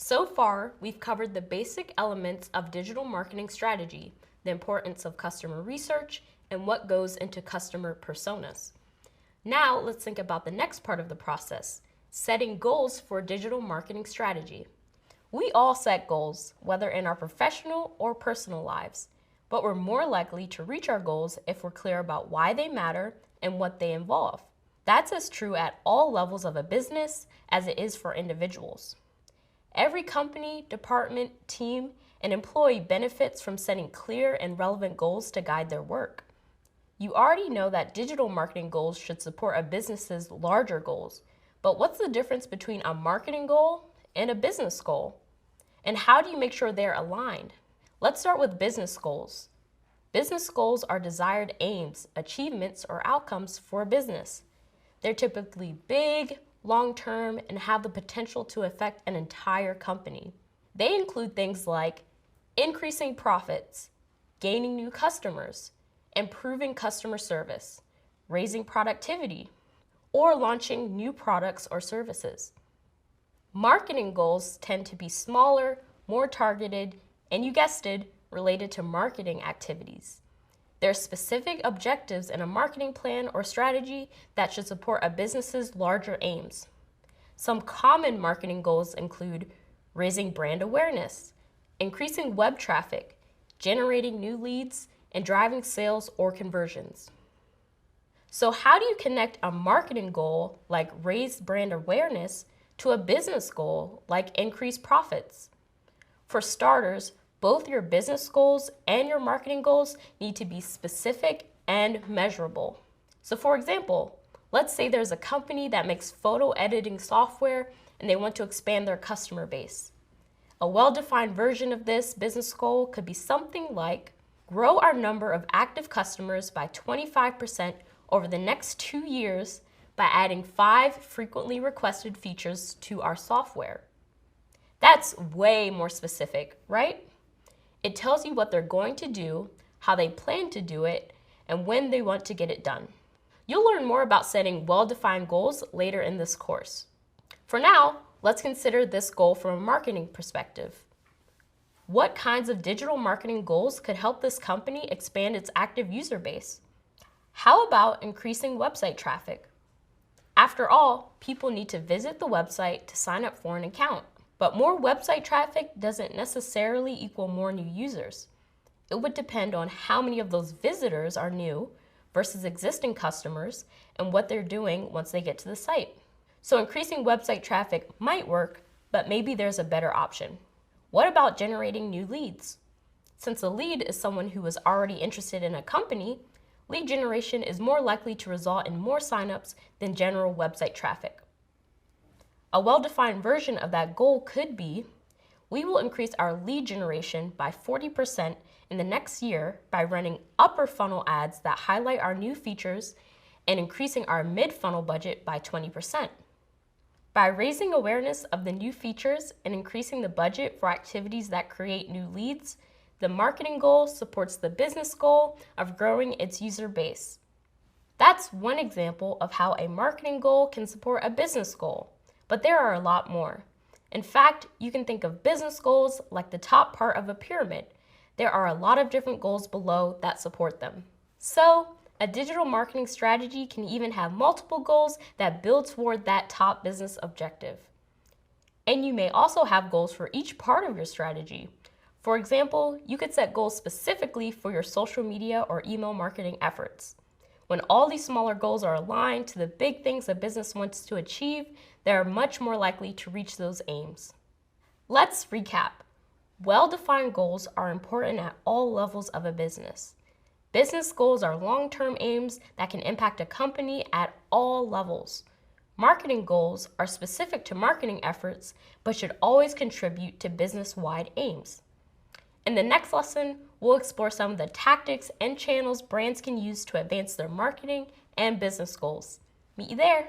So far, we've covered the basic elements of digital marketing strategy, the importance of customer research, and what goes into customer personas. Now, let's think about the next part of the process, setting goals for digital marketing strategy. We all set goals, whether in our professional or personal lives, but we're more likely to reach our goals if we're clear about why they matter and what they involve. That's as true at all levels of a business as it is for individuals. Every company, department, team, and employee benefits from setting clear and relevant goals to guide their work. You already know that digital marketing goals should support a business's larger goals, but what's the difference between a marketing goal and a business goal? And how do you make sure they're aligned? Let's start with business goals. Business goals are desired aims, achievements, or outcomes for a business. They're typically big, long-term, and have the potential to affect an entire company. They include things like increasing profits, gaining new customers, improving customer service, raising productivity, or launching new products or services. Marketing goals tend to be smaller, more targeted, and you guessed it, related to marketing activities. There are specific objectives in a marketing plan or strategy that should support a business's larger aims. Some common marketing goals include raising brand awareness, increasing web traffic, generating new leads, and driving sales or conversions. So how do you connect a marketing goal like raise brand awareness to a business goal like increase profits? For starters, both your business goals and your marketing goals need to be specific and measurable. So for example, let's say there's a company that makes photo editing software and they want to expand their customer base. A well-defined version of this business goal could be something like grow our number of active customers by 25% over the next 2 years by adding 5 frequently requested features to our software. That's way more specific, right? It tells you what they're going to do, how they plan to do it, and when they want to get it done. You'll learn more about setting well-defined goals later in this course. For now, let's consider this goal from a marketing perspective. What kinds of digital marketing goals could help this company expand its active user base? How about increasing website traffic? After all, people need to visit the website to sign up for an account. But more website traffic doesn't necessarily equal more new users. It would depend on how many of those visitors are new versus existing customers and what they're doing once they get to the site. So increasing website traffic might work, but maybe there's a better option. What about generating new leads? Since a lead is someone who is already interested in a company, lead generation is more likely to result in more signups than general website traffic. A well-defined version of that goal could be, we will increase our lead generation by 40% in the next year by running upper funnel ads that highlight our new features and increasing our mid-funnel budget by 20%. By raising awareness of the new features and increasing the budget for activities that create new leads, the marketing goal supports the business goal of growing its user base. That's one example of how a marketing goal can support a business goal. But there are a lot more. In fact, you can think of business goals like the top part of a pyramid. There are a lot of different goals below that support them. So, a digital marketing strategy can even have multiple goals that build toward that top business objective. And you may also have goals for each part of your strategy. For example, you could set goals specifically for your social media or email marketing efforts. When all these smaller goals are aligned to the big things a business wants to achieve, they are much more likely to reach those aims. Let's recap. Well-defined goals are important at all levels of a business. Business goals are long-term aims that can impact a company at all levels. Marketing goals are specific to marketing efforts, but should always contribute to business-wide aims. In the next lesson, we'll explore some of the tactics and channels brands can use to advance their marketing and business goals. Meet you there!